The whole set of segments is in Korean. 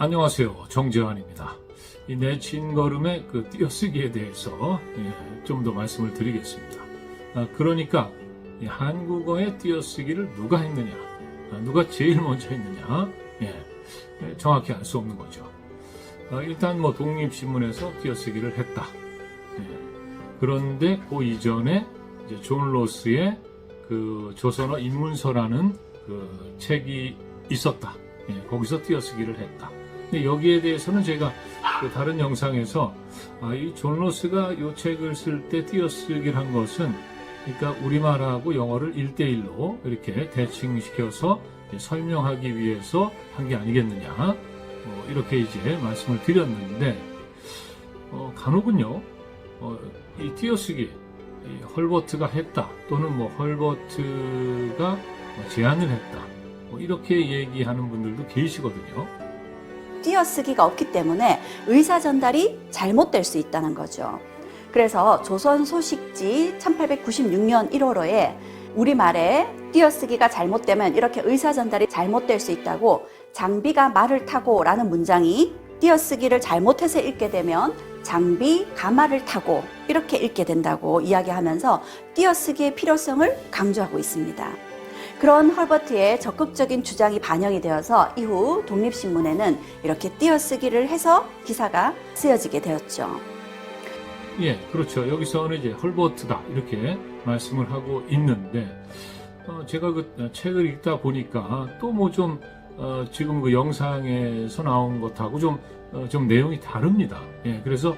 안녕하세요. 정재환입니다. 이 내친걸음의 그 띄어쓰기에 대해서 좀 더 말씀을 드리겠습니다. 그러니까 이 한국어의 띄어쓰기를 누가 했느냐, 누가 제일 먼저 했느냐, 정확히 알 수 없는 거죠. 일단 뭐 독립신문에서 띄어쓰기를 했다. 그런데 그 이전에 이제 존 로스의 그 조선어 입문서라는 그 책이 있었다. 거기서 띄어쓰기를 했다. 근데 여기에 대해서는 제가 그 다른 영상에서 이 존 로스가 이 책을 쓸 때 띄어쓰기를 한 것은 그러니까 우리말하고 영어를 1대1로 이렇게 대칭시켜서 설명하기 위해서 한 게 아니겠느냐, 이렇게 이제 말씀을 드렸는데, 간혹은요, 이 띄어쓰기 헐버트가 했다, 또는 뭐 헐버트가 제안을 했다, 이렇게 얘기하는 분들도 계시거든요. 띄어쓰기가 없기 때문에 의사 전달이 잘못될 수 있다는 거죠. 그래서 조선소식지 1896년 1월호에 우리말에 띄어쓰기가 잘못되면 이렇게 의사 전달이 잘못될 수 있다고, 장비가 말을 타고 라는 문장이 띄어쓰기를 잘못해서 읽게 되면 장비 가마를 타고 이렇게 읽게 된다고 이야기하면서 띄어쓰기의 필요성을 강조하고 있습니다. 그런 헐버트의 적극적인 주장이 반영이 되어서 이후 독립신문에는 이렇게 띄어쓰기를 해서 기사가 쓰여지게 되었죠. 예, 그렇죠. 여기서는 이제 헐버트다 이렇게 말씀을 하고 있는데, 제가 그 책을 읽다 보니까 또 뭐 좀 지금 그 영상에서 나온 것하고 좀 내용이 다릅니다. 예, 그래서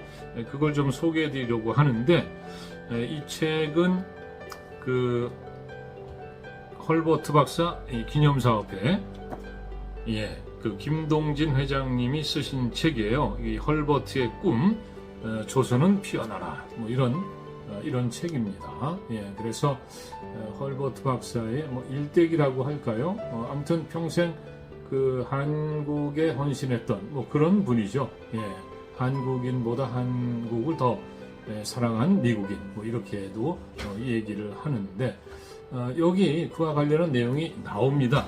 그걸 좀 소개해 드리려고 하는데, 이 책은 그 헐버트 박사 기념사업회, 그 김동진 회장님이 쓰신 책이에요. 이 헐버트의 꿈, 조선은 피어나라, 뭐 이런 책입니다. 그래서 헐버트 박사의 뭐 일대기라고 할까요? 아무튼 평생 그 한국에 헌신했던 뭐 그런 분이죠. 한국인보다 한국을 더 사랑한 미국인, 뭐 이렇게도 얘기를 하는데, 여기 그와 관련한 내용이 나옵니다.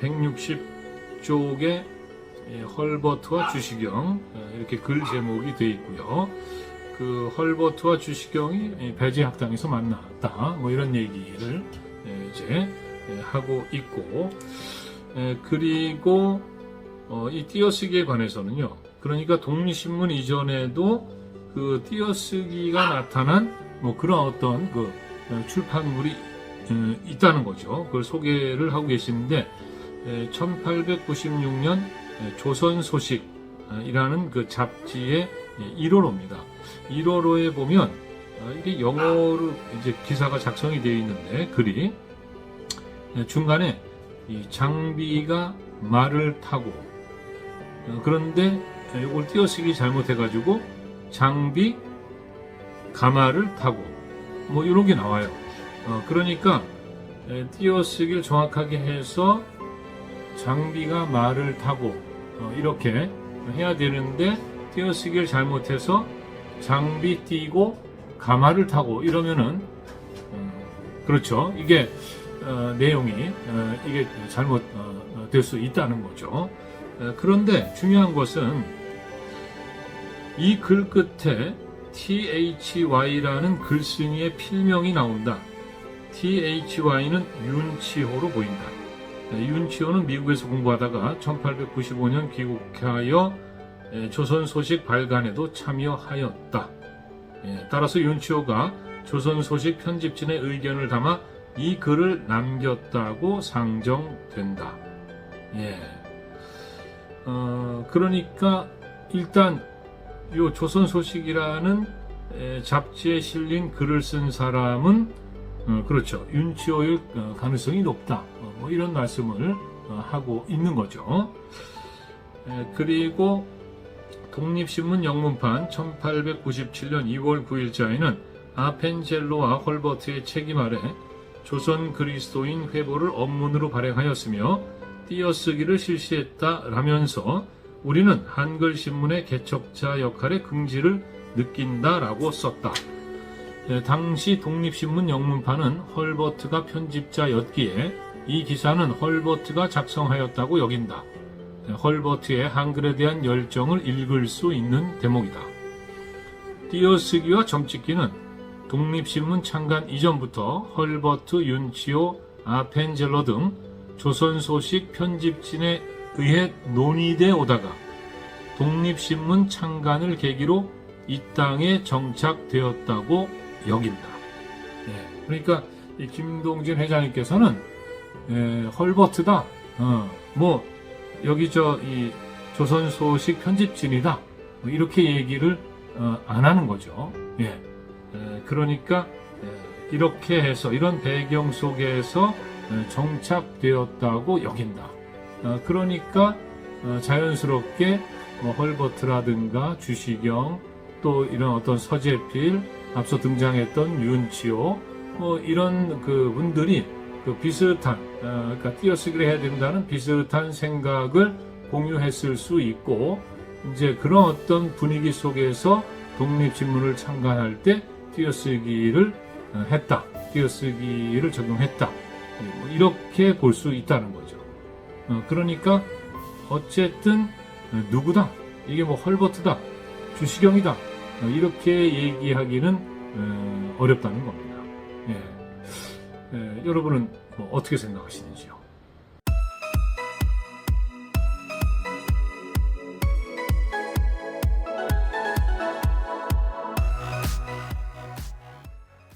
160쪽에 헐버트와 주시경, 이렇게 글 제목이 되어 있고요. 그 헐버트와 주시경이 배제학당에서 만났다, 뭐 이런 얘기를 이제 하고 있고, 그리고 이 띄어쓰기에 관해서는요, 그러니까 독립신문 이전에도 그 띄어쓰기가 나타난 뭐 그런 어떤 그 출판물이 있다는 거죠. 그걸 소개를 하고 계시는데, 1896년 조선소식이라는 그 잡지의 1월호입니다. 1월호에 보면 이게 영어로 이제 기사가 작성이 되어 있는데, 글이 중간에 이 장비가 말을 타고, 그런데 이걸 띄어쓰기 잘못해가지고 장비 가마를 타고, 뭐 이런 게 나와요. 그러니까 띄어쓰기를 정확하게 해서 장비가 말을 타고 이렇게 해야 되는데, 띄어쓰기를 잘못해서 장비 띄고 가마를 타고 이러면은 그렇죠. 이게 내용이 이게 잘못 될 수 있다는 거죠. 그런데 중요한 것은 이 글 끝에 THY라는 글쓴이의 필명이 나온다. THY는 윤치호로 보인다. 윤치호는 미국에서 공부하다가 1895년 귀국하여 조선소식 발간에도 참여하였다. 따라서 윤치호가 조선소식 편집진의 의견을 담아 이 글을 남겼다고 상정된다. 그러니까 일단 이 조선소식이라는 잡지에 실린 글을 쓴 사람은 그렇죠, 윤치호일 가능성이 높다, 뭐 이런 말씀을 하고 있는 거죠. 그리고 독립신문 영문판 1897년 2월 9일자에는 아펜젤로와 헐버트의 책임 아래 조선 그리스도인 회보를 업문으로 발행하였으며 띄어쓰기를 실시했다라면서 우리는 한글 신문의 개척자 역할의 긍지를 느낀다라고 썼다. 당시 독립신문 영문판은 헐버트가 편집자였기에 이 기사는 헐버트가 작성하였다고 여긴다. 헐버트의 한글에 대한 열정을 읽을 수 있는 대목이다. 띄어쓰기와 점찍기는 독립신문 창간 이전부터 헐버트, 윤치호, 아펜젤러 등 조선소식 편집진에 의해 논의돼 오다가 독립신문 창간을 계기로 이 땅에 정착되었다고 여긴다. 그러니까 이 김동진 회장님께서는 헐버트다. 여기 이 조선소식 편집진이다. 이렇게 얘기를 안 하는 거죠. 그러니까 이렇게 해서 이런 배경 속에서 정착되었다고 여긴다. 그러니까 자연스럽게 헐버트라든가 주시경 또 이런 어떤 서재필 앞서 등장했던 윤치호 이런 그 분들이 그 비슷한 그러니까 띄어쓰기를 해야 된다는 비슷한 생각을 공유했을 수 있고 이제 그런 어떤 분위기 속에서 독립신문을 창간할 때 띄어쓰기를 했다. 띄어쓰기를 적용했다. 이렇게 볼 수 있다는 거죠. 그러니까 어쨌든 누구다. 이게 헐버트다. 주시경이다. 이렇게 얘기하기는 어렵다는 겁니다. 여러분은 어떻게 생각하시는지요?